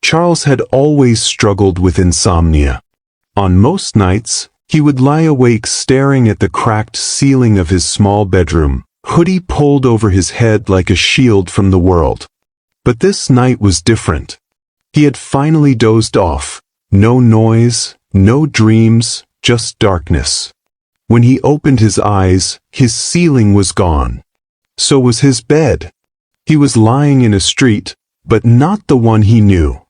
Charles had always struggled with insomnia. On most nights, he would lie awake staring at the cracked ceiling of his small bedroom, hoodie pulled over his head like a shield from the world. But this night was different. He had finally dozed off. No noise, no dreams, just darkness. When he opened his eyes, his ceiling was gone. So was his bed. He was lying in a street, but not the one he knew.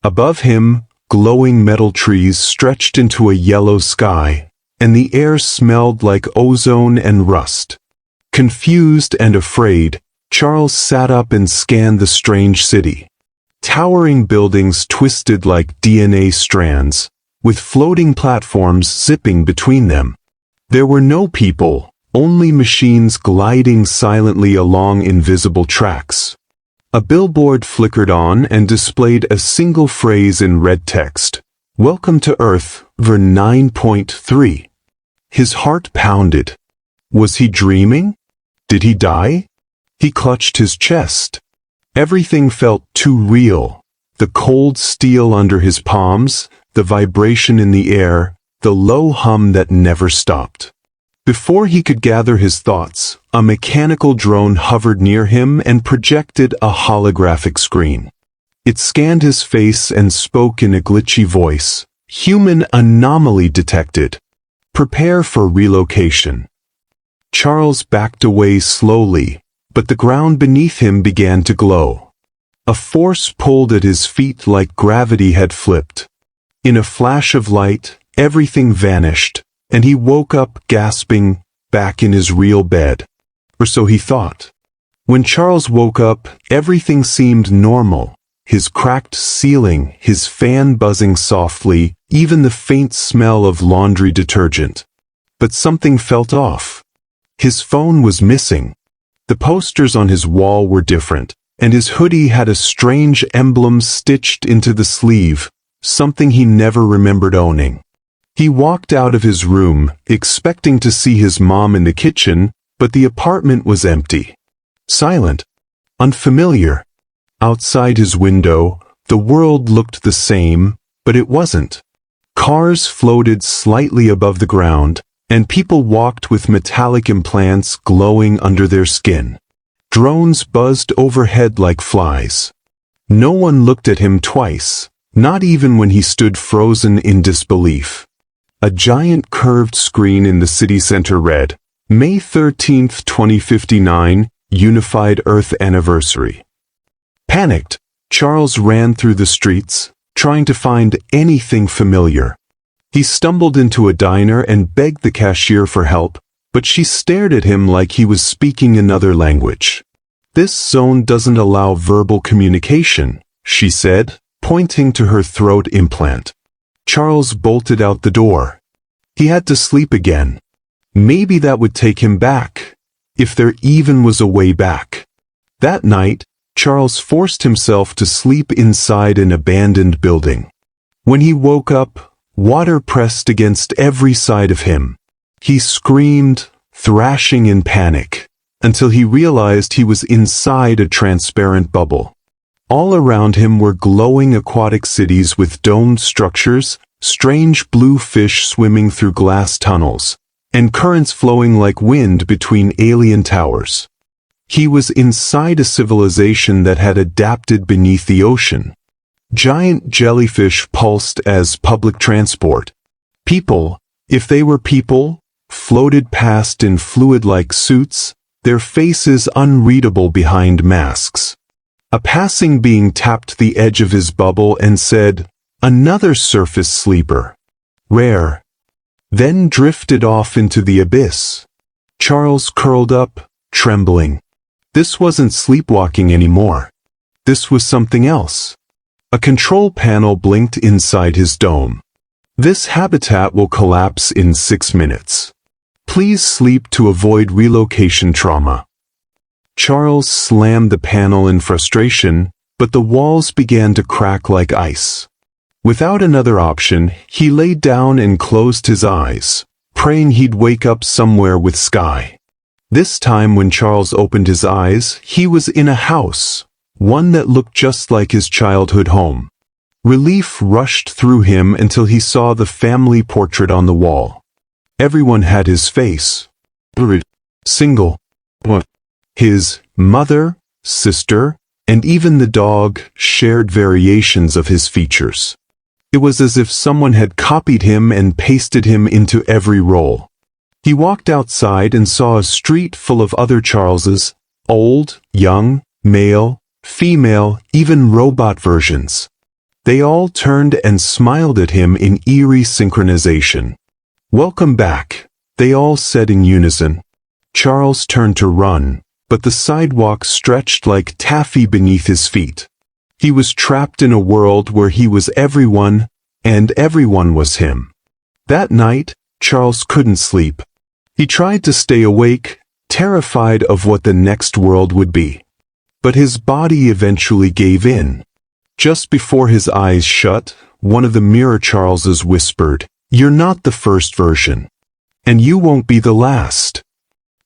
Above him, glowing metal trees stretched into a yellow sky, and the air smelled like ozone and rust. Confused and afraid, Charles sat up and scanned the strange city. Towering buildings twisted like DNA strands, with floating platforms zipping between them. There were no people, only machines gliding silently along invisible tracks. A billboard flickered on and displayed a single phrase in red text. "Welcome to Earth, ver 9.3. His heart pounded. Was he dreaming? Did he die? He clutched his chest. Everything felt too real. The cold steel under his palms, the vibration in the air, the low hum that never stopped. Before he could gather his thoughts, a mechanical drone hovered near him and projected a holographic screen. It scanned his face and spoke in a glitchy voice. "Human anomaly detected. Prepare for relocation." Charles backed away slowly, but the ground beneath him began to glow. A force pulled at his feet like gravity had flipped. In a flash of light, everything vanished, and he woke up gasping, back in his real bed. Or so he thought. When Charles woke up, everything seemed normal. His cracked ceiling, his fan buzzing softly, even the faint smell of laundry detergent. But something felt off. His phone was missing. The posters on his wall were different, and his hoodie had a strange emblem stitched into the sleeve, something he never remembered owning. He walked out of his room, expecting to see his mom in the kitchen, but the apartment was empty. Silent. Unfamiliar. Outside his window, the world looked the same, but it wasn't. Cars floated slightly above the ground, and people walked with metallic implants glowing under their skin. Drones buzzed overhead like flies. No one looked at him twice, not even when he stood frozen in disbelief. A giant curved screen in the city center read, May 13th, 2059, Unified Earth Anniversary. Panicked, Charles ran through the streets, trying to find anything familiar. He stumbled into a diner and begged the cashier for help, but she stared at him like he was speaking another language. "This zone doesn't allow verbal communication," she said, pointing to her throat implant. Charles bolted out the door. He had to sleep again. Maybe that would take him back, if there even was a way back. That night, Charles forced himself to sleep inside an abandoned building. When he woke up, water pressed against every side of him. He screamed, thrashing in panic, until he realized he was inside a transparent bubble. All around him were glowing aquatic cities with domed structures, strange blue fish swimming through glass tunnels, and currents flowing like wind between alien towers. He was inside a civilization that had adapted beneath the ocean. Giant jellyfish pulsed as public transport. People, if they were people, floated past in fluid-like suits, their faces unreadable behind masks. A passing being tapped the edge of his bubble and said, "Another surface sleeper. Rare." Then drifted off into the abyss. Charles curled up, trembling. This wasn't sleepwalking anymore. This was something else. A control panel blinked inside his dome. "This habitat will collapse in 6 minutes. Please sleep to avoid relocation trauma." Charles slammed the panel in frustration, but the walls began to crack like ice. Without another option, he lay down and closed his eyes, praying he'd wake up somewhere with sky. This time when Charles opened his eyes, he was in a house, one that looked just like his childhood home. Relief rushed through him until he saw the family portrait on the wall. Everyone had his face. Single. His mother, sister, and even the dog shared variations of his features. It was as if someone had copied him and pasted him into every role. He walked outside and saw a street full of other Charleses, old, young, male, female, even robot versions. They all turned and smiled at him in eerie synchronization. "Welcome back," they all said in unison. Charles turned to run, but the sidewalk stretched like taffy beneath his feet. He was trapped in a world where he was everyone, and everyone was him. That night, Charles couldn't sleep. He tried to stay awake, terrified of what the next world would be. But his body eventually gave in. Just before his eyes shut, one of the mirror Charleses whispered, "You're not the first version. And you won't be the last."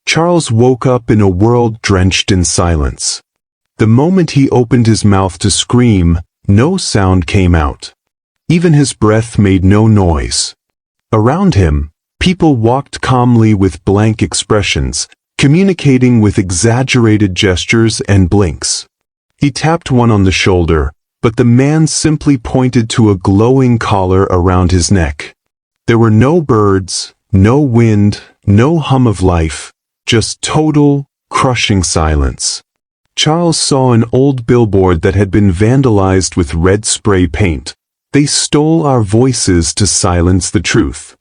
Charles woke up in a world drenched in silence. The moment he opened his mouth to scream, no sound came out. Even his breath made no noise. Around him, people walked calmly with blank expressions, communicating with exaggerated gestures and blinks. He tapped one on the shoulder, but the man simply pointed to a glowing collar around his neck. There were no birds, no wind, no hum of life, just total, crushing silence. Charles saw an old billboard that had been vandalized with red spray paint. "They stole our voices to silence the truth."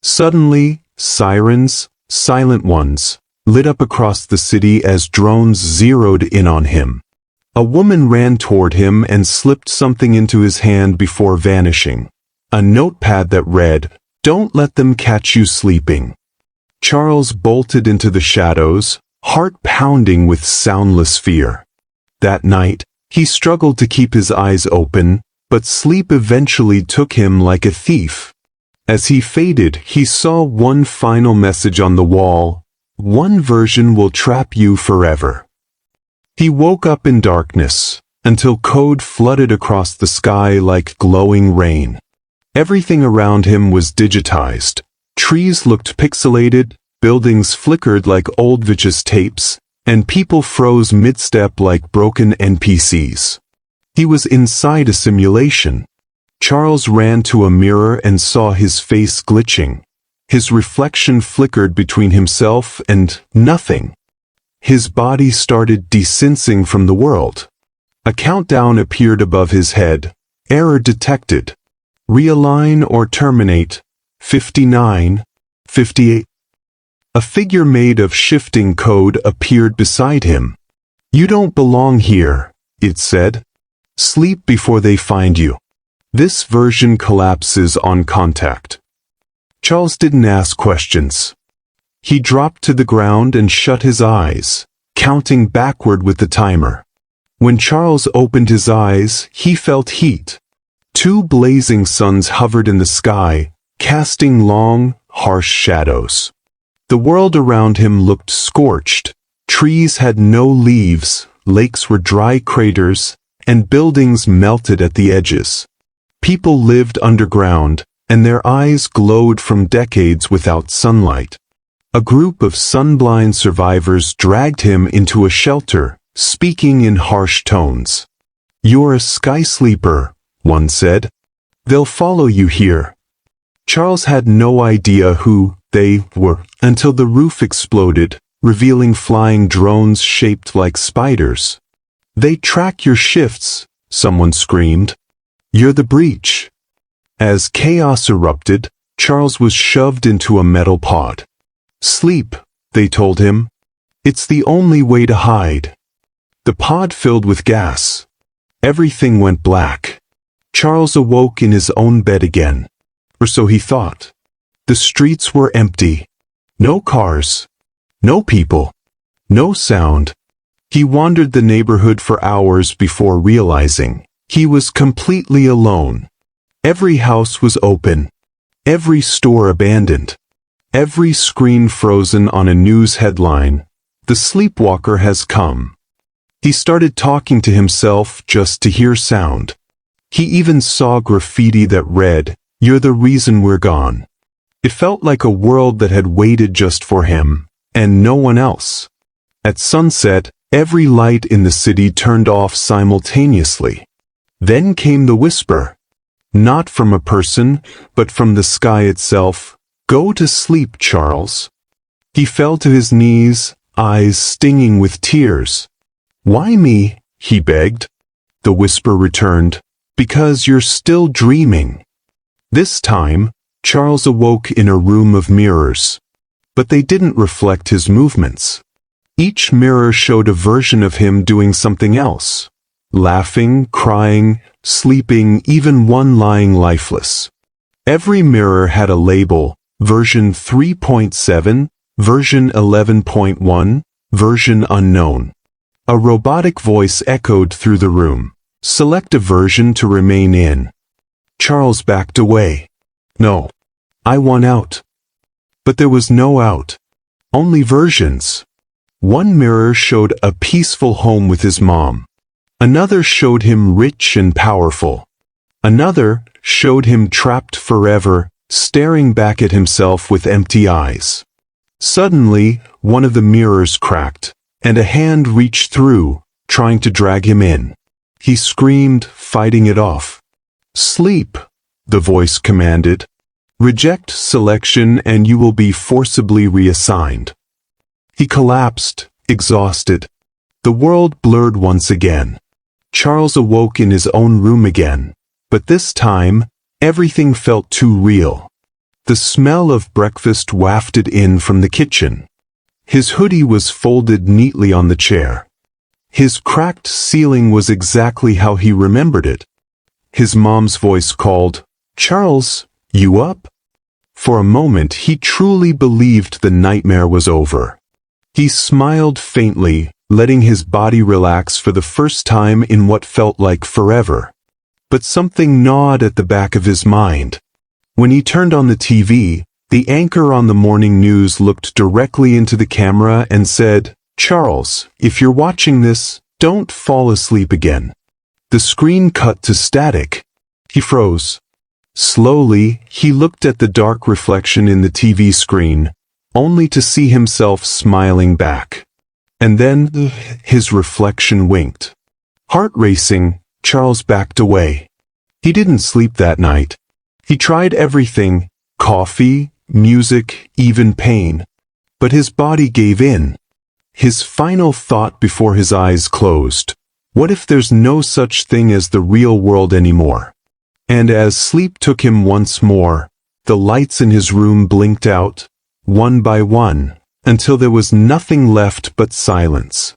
Suddenly, sirens, silent ones, lit up across the city as drones zeroed in on him. A woman ran toward him and slipped something into his hand before vanishing. A notepad that read, "Don't let them catch you sleeping." Charles bolted into the shadows, heart pounding with soundless fear. That night, he struggled to keep his eyes open, but sleep eventually took him like a thief. As he faded, he saw one final message on the wall: "One version will trap you forever." He woke up in darkness, until code flooded across the sky like glowing rain. Everything around him was digitized. Trees looked pixelated, buildings flickered like old VHS tapes, and people froze mid-step like broken NPCs. He was inside a simulation. Charles ran to a mirror and saw his face glitching. His reflection flickered between himself and nothing. His body started desensing from the world. A countdown appeared above his head. Error detected. Realign or terminate. 59, 58. A figure made of shifting code appeared beside him. "You don't belong here," it said. "Sleep before they find you. This version collapses on contact." Charles didn't ask questions. He dropped to the ground and shut his eyes, counting backward with the timer. When Charles opened his eyes, he felt heat. Two blazing suns hovered in the sky, casting long, harsh shadows. The world around him looked scorched. Trees had no leaves, lakes were dry craters, and buildings melted at the edges. People lived underground, and their eyes glowed from decades without sunlight. A group of sunblind survivors dragged him into a shelter, speaking in harsh tones. "You're a sky sleeper," one said. "They'll follow you here." Charles had no idea who they were until the roof exploded, revealing flying drones shaped like spiders. "They track your shifts," someone screamed. "You're the breach." As chaos erupted, Charles was shoved into a metal pod. "Sleep," they told him. "It's the only way to hide." The pod filled with gas. Everything went black. Charles awoke in his own bed again. Or so he thought. The streets were empty. No cars. No people. No sound. He wandered the neighborhood for hours before realizing he was completely alone. Every house was open. Every store abandoned. Every screen frozen on a news headline. "The sleepwalker has come." He started talking to himself just to hear sound. He even saw graffiti that read, "You're the reason we're gone." It felt like a world that had waited just for him, and no one else. At sunset, every light in the city turned off simultaneously. Then came the whisper. Not from a person, but from the sky itself. "Go to sleep, Charles." He fell to his knees, eyes stinging with tears. "Why me?" he begged. The whisper returned, "Because you're still dreaming." This time, Charles awoke in a room of mirrors. But they didn't reflect his movements. Each mirror showed a version of him doing something else. Laughing, crying, sleeping, even one lying lifeless. Every mirror had a label, version 3.7, version 11.1, version unknown. A robotic voice echoed through the room. "Select a version to remain in." Charles backed away. "No. I want out." But there was no out. Only versions. One mirror showed a peaceful home with his mom. Another showed him rich and powerful. Another showed him trapped forever, staring back at himself with empty eyes. Suddenly, one of the mirrors cracked, and a hand reached through, trying to drag him in. He screamed, fighting it off. "Sleep," the voice commanded. "Reject selection and you will be forcibly reassigned." He collapsed, exhausted. The world blurred once again. Charles awoke in his own room again, but this time, everything felt too real. The smell of breakfast wafted in from the kitchen. His hoodie was folded neatly on the chair. His cracked ceiling was exactly how he remembered it. His mom's voice called, "Charles, you up?" For a moment he truly believed the nightmare was over. He smiled faintly, letting his body relax for the first time in what felt like forever. But something gnawed at the back of his mind. When he turned on the TV, the anchor on the morning news looked directly into the camera and said, "Charles, if you're watching this, don't fall asleep again." The screen cut to static. He froze. Slowly, he looked at the dark reflection in the TV screen, only to see himself smiling back. And then, his reflection winked. Heart racing, Charles backed away. He didn't sleep that night. He tried everything, coffee, music, even pain. But his body gave in. His final thought before his eyes closed: what if there's no such thing as the real world anymore? And as sleep took him once more, the lights in his room blinked out, one by one, until there was nothing left but silence.